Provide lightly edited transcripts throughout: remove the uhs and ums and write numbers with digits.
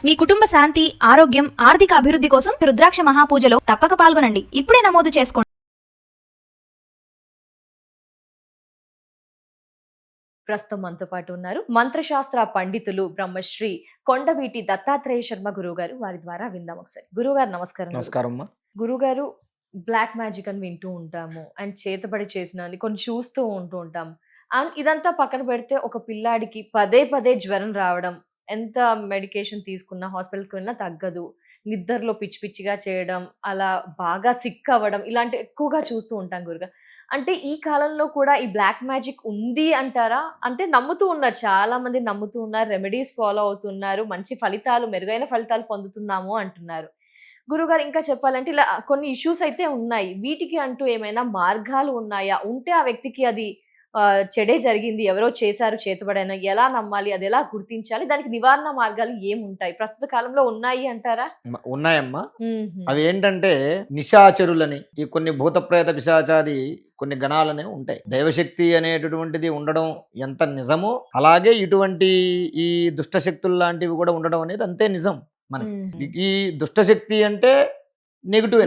మీ కుటుంబ శాంతి, ఆరోగ్యం, ఆర్థిక అభివృద్ధి కోసం రుద్రాక్ష మహాపూజలో తప్పక పాల్గొనండి. ఇప్పుడే నమోదు చేసుకోండి. ప్రస్తుతం మనతో పాటు ఉన్నారు మంత్రశాస్త్ర పండితులు బ్రహ్మశ్రీ కొండవీటి దత్తాత్రేయ శర్మ గురువు గారు. వారి ద్వారా విందాం ఒకసారి. గురువుగారు నమస్కారం. నమస్కారం. గురుగారు, బ్లాక్ మ్యాజిక్ అని వింటూ ఉంటాము అండ్ చేతబడి చేసిన కొన్ని చూస్తూ ఉంటాము. అండ్ ఇదంతా పక్కన పెడితే ఒక పిల్లాడికి పదే పదే జ్వరం రావడం, ఎంత మెడికేషన్ తీసుకున్నా హాస్పిటల్కి వెళ్ళినా తగ్గదు, నిద్రలో పిచ్చి పిచ్చిగా చేయడం, అలా బాగా సిక్ అవ్వడం, ఇలాంటి ఎక్కువగా చూస్తూ ఉంటాం గురుగారు. అంటే ఈ కాలంలో కూడా ఈ బ్లాక్ మ్యాజిక్ ఉంది అంటారా? అంటే నమ్ముతూ ఉన్నారు, చాలా మంది నమ్ముతూ ఉన్నారు, రెమెడీస్ ఫాలో అవుతున్నారు, మంచి ఫలితాలు, మెరుగైన ఫలితాలు పొందుతున్నాము అంటున్నారు. గురుగారు, ఇంకా చెప్పాలంటే ఇలా కొన్ని ఇష్యూస్ అయితే ఉన్నాయి, వీటికి అంటూ ఏమైనా మార్గాలు ఉన్నాయా? ఉంటే ఆ వ్యక్తికి అది చెడే జరిగింది, ఎవరో చేశారు చేతబడైనా, ఎలా నమ్మాలి, అది ఎలా గుర్తించాలి, దానికి నివారణ మార్గాలు ఏముంటాయి? ప్రస్తుత కాలంలో ఉన్నాయి అంటారా? ఉన్నాయమ్మా. అవి ఏంటంటే నిశాచరులని, ఈ కొన్ని భూత ప్రేత పిశాచాది కొన్ని గణాలనే ఉంటాయి. దైవశక్తి అనేటటువంటిది ఉండడం ఎంత నిజమో, అలాగే ఇటువంటి ఈ దుష్టశక్తులు లాంటివి కూడా ఉండడం అనేది అంతే నిజం. మనకి ఈ దుష్టశక్తి అంటే నెగిటివ్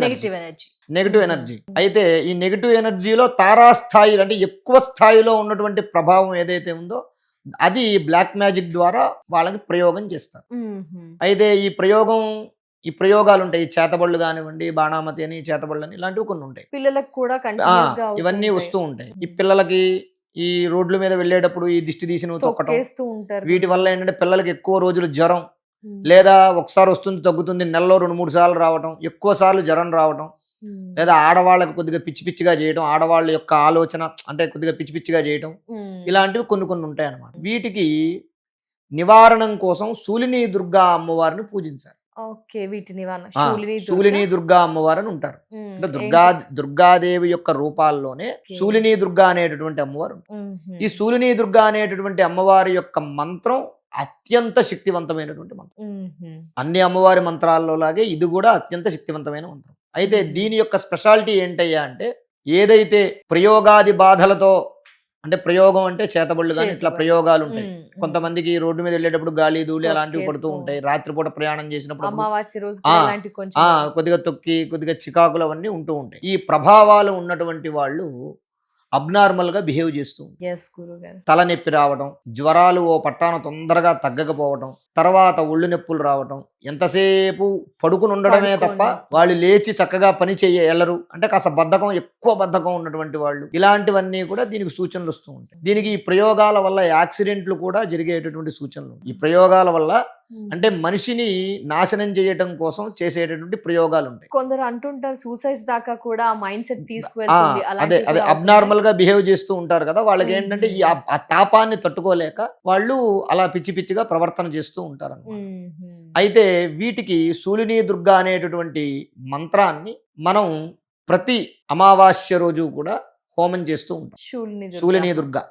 ఎనర్జీ. అయితే ఈ నెగిటివ్ ఎనర్జీలో తారాస్థాయి అంటే ఎక్కువ స్థాయిలో ఉన్నటువంటి ప్రభావం ఏదైతే ఉందో అది బ్లాక్ మ్యాజిక్ ద్వారా వాళ్ళకి ప్రయోగం చేస్తారు. అయితే ఈ ప్రయోగాలు ఉంటాయి, ఈ చేతబళ్ళు కానివ్వండి, బాణామతి అని, చేతబళ్ళు అని, ఇలాంటివి కొన్ని ఉంటాయి. పిల్లలకు కూడా ఇవన్నీ వస్తూ ఉంటాయి. ఈ పిల్లలకి ఈ రోడ్ల మీద వెళ్ళేటప్పుడు ఈ దిష్టి తీసి తొక్కటం, వీటి వల్ల ఏంటంటే పిల్లలకి ఎక్కువ రోజులు జ్వరం, లేదా ఒకసారి వస్తుంది తగ్గుతుంది, నెలలో 2-3 సార్లు రావటం, ఎక్కువ సార్లు జ్వరం రావటం, లేదా ఆడవాళ్ళకి కొద్దిగా పిచ్చి పిచ్చిగా చేయటం, ఆడవాళ్ళ యొక్క ఆలోచన అంటే కొద్దిగా పిచ్చి పిచ్చిగా చేయటం, ఇలాంటివి కొన్ని ఉంటాయి అన్నమాట. వీటికి నివారణం కోసం శూలిని దుర్గా అమ్మవారిని పూజించాలి. శూలిని దుర్గా అమ్మవారిని ఉంటారు. అంటే దుర్గాదేవి యొక్క రూపాల్లోనే శూలిని దుర్గా అనేటటువంటి అమ్మవారు. ఈ శూలిని దుర్గా అనేటటువంటి అమ్మవారి యొక్క మంత్రం అత్యంత శక్తివంతమైనటువంటి మంత్రం. అన్ని అమ్మవారి మంత్రాల్లో లాగే ఇది కూడా అత్యంత శక్తివంతమైన మంత్రం. అయితే దీని యొక్క స్పెషాలిటీ ఏంటయ్యా అంటే, ఏదైతే ప్రయోగాది బాధలతో, అంటే ప్రయోగం అంటే చేతబళ్ళు కానీ ఇట్లా ప్రయోగాలు ఉంటాయి. కొంతమందికి రోడ్డు మీద వెళ్ళేటప్పుడు గాలి ధూళి అలాంటివి పడుతూ ఉంటాయి, రాత్రిపూట ప్రయాణం చేసినప్పుడు కొద్దిగా తొక్కి కొద్దిగా చికాకులు అవన్నీ ఉంటూ ఉంటాయి. ఈ ప్రభావాలు ఉన్నటువంటి వాళ్ళు అబ్నార్మల్ గా బిహేవ్ చేస్తూ, తలనొప్పి రావడం, జ్వరాలు ఓ పట్టాన తొందరగా తగ్గకపోవడం, తర్వాత ఒళ్ళు నొప్పులు రావడం, ఎంతసేపు పడుకుని ఉండడమే తప్ప వాళ్ళు లేచి చక్కగా పని చేయలేరు, అంటే కాస్త ఎక్కువ బద్ధకం ఉన్నటువంటి వాళ్ళు, ఇలాంటివన్నీ కూడా దీనికి సూచనలు వస్తూ ఉంటాయి. దీనికి ఈ ప్రయోగాల వల్ల యాక్సిడెంట్లు కూడా జరిగేటటువంటి సూచనలు. ఈ ప్రయోగాల వల్ల అంటే మనిషిని నాశనం చేయడం కోసం చేసేటటువంటి ప్రయోగాలు ఉంటాయి. కొందరు అంటుంటారు సూసైడ్ దాకా కూడా మైండ్ సెట్ తీసుకువెళ్తుంది, అదే అబ్నార్మల్ గా బిహేవ్ చేస్తూ ఉంటారు కదా, వాళ్ళకి ఏంటంటే ఈ ఆ తాపాన్ని తట్టుకోలేక వాళ్ళు అలా పిచ్చి పిచ్చిగా ప్రవర్తన చేస్తూ ఉంటారు అన్నమాట. అయితే వీటికి శూలిని దుర్గా అనేటటువంటి మంత్రాన్ని మనం ప్రతి అమావాస్య రోజు కూడా హోమం చేస్తూ ఉంటాం. శూలిని దుర్గా,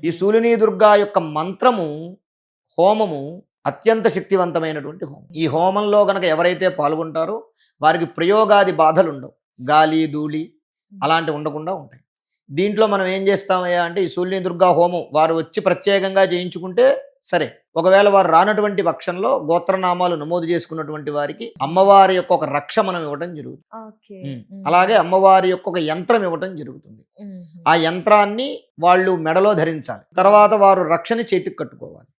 ఈ శూలిని దుర్గా యొక్క మంత్రము, హోమము అత్యంత శక్తివంతమైనటువంటి హోమం. ఈ హోమంలో గనక ఎవరైతే పాల్గొంటారో వారికి ప్రయోగాది బాధలు ఉండవు, గాలి ధూళి అలాంటివి ఉండకుండా ఉంటాయి. దీంట్లో మనం ఏం చేస్తామయ్యా అంటే, ఈ శూలిని దుర్గా హోమం వారు వచ్చి ప్రత్యేకంగా చేయించుకుంటే సరే, ఒకవేళ వారు రానటువంటి పక్షంలో గోత్రనామాలు నమోదు చేసుకున్నటువంటి వారికి అమ్మవారి యొక్క ఒక రక్ష మనం ఇవ్వటం జరుగుతుంది. అలాగే అమ్మవారి యొక్క ఒక యంత్రం ఇవ్వటం జరుగుతుంది. ఆ యంత్రాన్ని వాళ్ళు మెడలో ధరించాలి, తర్వాత వారు రక్షని చేతికి కట్టుకోవాలి.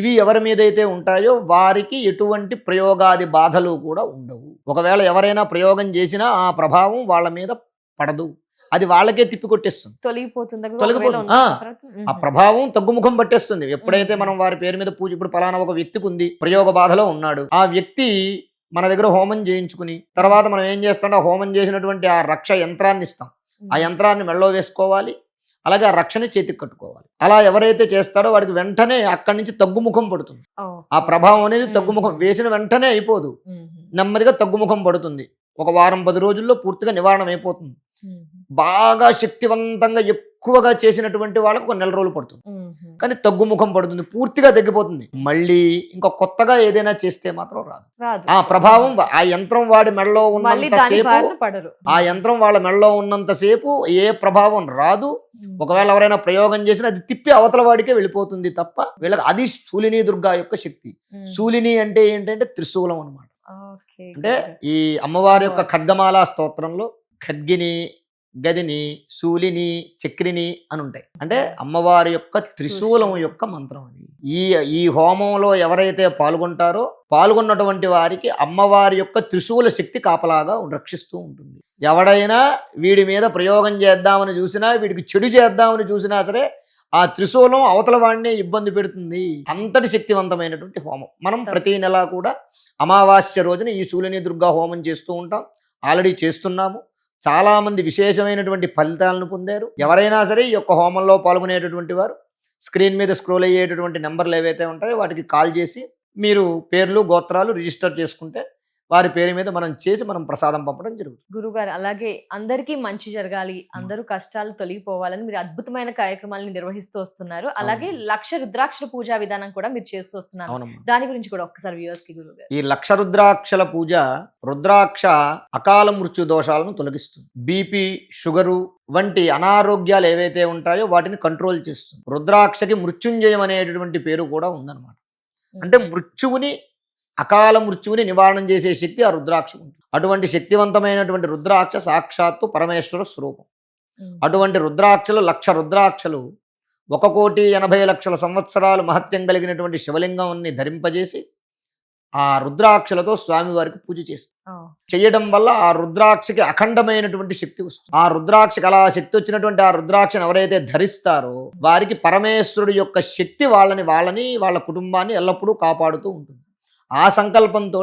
ఇవి ఎవరి మీదైతే ఉంటాయో వారికి ఎటువంటి ప్రయోగాది బాధలు కూడా ఉండవు. ఒకవేళ ఎవరైనా ప్రయోగం చేసినా ఆ ప్రభావం వాళ్ళ మీద పడదు, అది వాళ్ళకే తిప్పికొట్టేస్తుంది, తొలగిపోతుంది. ఆ ప్రభావం తగ్గుముఖం పట్టేస్తుంది. ఎప్పుడైతే మనం వారి పేరు మీద పూజ, ఇప్పుడు పలానా ఒక వ్యక్తికి ఉంది, ప్రయోగ బాధలో ఉన్నాడు, ఆ వ్యక్తి మన దగ్గర హోమం చేయించుకుని తర్వాత మనం ఏం చేస్తాం, హోమం చేసినటువంటి ఆ రక్ష యంత్రాన్ని ఇస్తాం. ఆ యంత్రాన్ని మెడలో వేసుకోవాలి, అలాగే ఆ రక్షని చేతికి కట్టుకోవాలి. అలా ఎవరైతే చేస్తాడో వాడికి వెంటనే అక్కడి నుంచి తగ్గుముఖం పడుతుంది. ఆ ప్రభావం అనేది తగ్గుముఖం వేసిన వెంటనే అయిపోదు, నెమ్మదిగా తగ్గుముఖం పడుతుంది. ఒక వారం 10 రోజుల్లో పూర్తిగా నివారణ అయిపోతుంది. బాగా శక్తివంతంగా ఎక్కువగా చేసినటువంటి వాళ్ళకు ఒక నెల రోజులు పడుతుంది, కానీ తగ్గుముఖం పడుతుంది, పూర్తిగా తగ్గిపోతుంది. మళ్ళీ ఇంకా కొత్తగా ఏదైనా చేస్తే మాత్రం రాదు. ఆ ప్రభావం ఆ యంత్రం వాడి మెడలో ఉన్నంతసేపు, ఆ యంత్రం వాళ్ళ మెడలో ఉన్నంతసేపు ఏ ప్రభావం రాదు. ఒకవేళ ఎవరైనా ప్రయోగం చేసినా అది తిప్పి అవతల వాడికే వెళ్ళిపోతుంది తప్ప వీళ్ళకి. అది శూలిని దుర్గా యొక్క శక్తి. శూలిని అంటే ఏంటంటే త్రిశూలం అన్నమాట. అంటే ఈ అమ్మవారి యొక్క ఖడ్గమాల స్తోత్రంలో ఖడ్గిని, గదిని, శూలిని, చక్రిని అని ఉంటాయి. అంటే అమ్మవారి యొక్క త్రిశూలం యొక్క మంత్రం అది. ఈ హోమంలో ఎవరైతే పాల్గొంటారో పాల్గొన్నటువంటి వారికి అమ్మవారి యొక్క త్రిశూల శక్తి కాపలాగా రక్షిస్తూ ఉంటుంది. ఎవడైనా వీడి మీద ప్రయోగం చేద్దామని చూసినా, వీడికి చెడు చేద్దామని చూసినా సరే ఆ త్రిశూలం అవతల వాడినే ఇబ్బంది పెడుతుంది. అంతటి శక్తివంతమైనటువంటి హోమం. మనం ప్రతి నెల కూడా అమావాస్య రోజున ఈ శూలిని దుర్గా హోమం చేస్తూ ఉంటాం. ఆల్రెడీ చేస్తున్నాము. చాలా మంది విశేషమైనటువంటి ఫలితాలను పొందారు. ఎవరైనా సరే ఈ యొక్క హోమంలో పాల్గొనేటటువంటి వారు స్క్రీన్ మీద స్క్రోల్ అయ్యేటటువంటి నెంబర్లు ఏవైతే ఉంటాయో వాటికి కాల్ చేసి మీరు పేర్లు, గోత్రాలు రిజిస్టర్ చేసుకుంటే వారి పేరు మీద మనం చేసి మనం ప్రసాదం పంపడం జరుగుతుంది. గురుగారు, అలాగే అందరికీ మంచి జరగాలి, అందరూ కష్టాలు తొలగిపోవాలని మీరు అద్భుతమైన కార్యక్రమాలను నిర్వహిస్తూ వస్తున్నారు. అలాగే 1,00,000 రుద్రాక్షల పూజా విధానం కూడా మీరు చేస్తూ వస్తున్నారు. దాని గురించి కూడా ఒక్కసారి వ్యూవర్స్ కి గురుగారు. ఈ 1,00,000 రుద్రాక్షల పూజ, రుద్రాక్ష అకాల మృత్యు దోషాలను తొలగిస్తుంది. బీపీ, షుగరు వంటి అనారోగ్యాలు ఏవైతే ఉంటాయో వాటిని కంట్రోల్ చేస్తుంది. రుద్రాక్షకి మృత్యుంజయం అనేటటువంటి పేరు కూడా ఉందన్నమాట. అంటే అకాల మృత్యువుని నివారణం చేసే శక్తి ఆ రుద్రాక్ష ఉంటుంది. అటువంటి శక్తివంతమైనటువంటి రుద్రాక్ష సాక్షాత్తు పరమేశ్వర స్వరూపం. అటువంటి రుద్రాక్షలు 1,00,000 రుద్రాక్షలు 1,80,00,000 సంవత్సరాలు మహత్యం కలిగినటువంటి శివలింగాన్ని ధరింపజేసి ఆ రుద్రాక్షలతో స్వామివారికి పూజ చేస్తారు. చేయడం వల్ల ఆ రుద్రాక్షకి అఖండమైనటువంటి శక్తి వస్తుంది. ఆ రుద్రాక్షకి అలా శక్తి వచ్చినటువంటి ఆ రుద్రాక్షను ఎవరైతే ధరిస్తారో వారికి పరమేశ్వరుడు యొక్క శక్తి వాళ్ళని వాళ్ళ కుటుంబాన్ని ఎల్లప్పుడూ కాపాడుతూ ఉంటుంది. ఆ సంకల్పంతో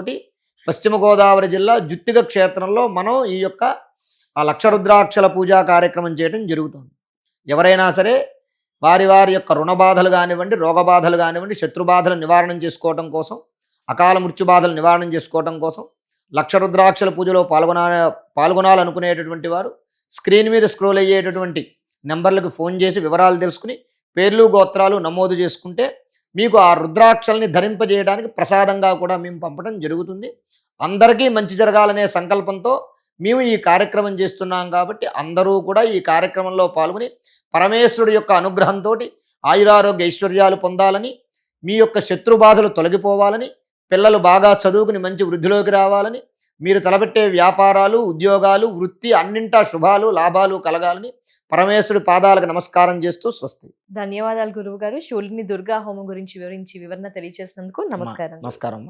పశ్చిమ గోదావరి జిల్లా జుత్తిగ క్షేత్రంలో మనం ఈ యొక్క 1,00,000 రుద్రాక్షల పూజా కార్యక్రమం చేయడం జరుగుతుంది. ఎవరైనా సరే వారి యొక్క రుణ బాధలు కానివ్వండి, రోగ బాధలు కానివ్వండి, శత్రు బాధలు నివారణం చేసుకోవడం కోసం, అకాల మృత్యు బాధలు నివారణం చేసుకోవడం కోసం 1,00,000 రుద్రాక్షల పూజలో పాల్గొనాలనుకునేటటువంటి వారు స్క్రీన్ మీద స్క్రోల్ అయ్యేటటువంటి నెంబర్లకు ఫోన్ చేసి వివరాలు తెలుసుకుని పేర్లు, గోత్రాలు నమోదు చేసుకుంటే మీకు ఆ రుద్రాక్షల్ని ధరింపజేయడానికి ప్రసాదంగా కూడా మేము పంపడం జరుగుతుంది. అందరికీ మంచి జరగాలనే సంకల్పంతో మేము ఈ కార్యక్రమం చేస్తున్నాం కాబట్టి అందరూ కూడా ఈ కార్యక్రమంలో పాల్గొని పరమేశ్వరుడు యొక్క అనుగ్రహంతో ఆయురారోగ్య ఐశ్వర్యాలు పొందాలని, మీ యొక్క శత్రు బాధలు తొలగిపోవాలని, పిల్లలు బాగా చదువుకుని మంచి వృద్ధిలోకి రావాలని, మీరు తలపెట్టే వ్యాపారాలు, ఉద్యోగాలు, వృత్తి అన్నింటా శుభాలు, లాభాలు కలగాలని పరమేశ్వరుడి పాదాలకు నమస్కారం చేస్తూ స్వస్తి. ధన్యవాదాలు గురువు గారు. శూలిని దుర్గా హోమం గురించి వివరణ తెలియజేసినందుకు నమస్కారం. నమస్కారం.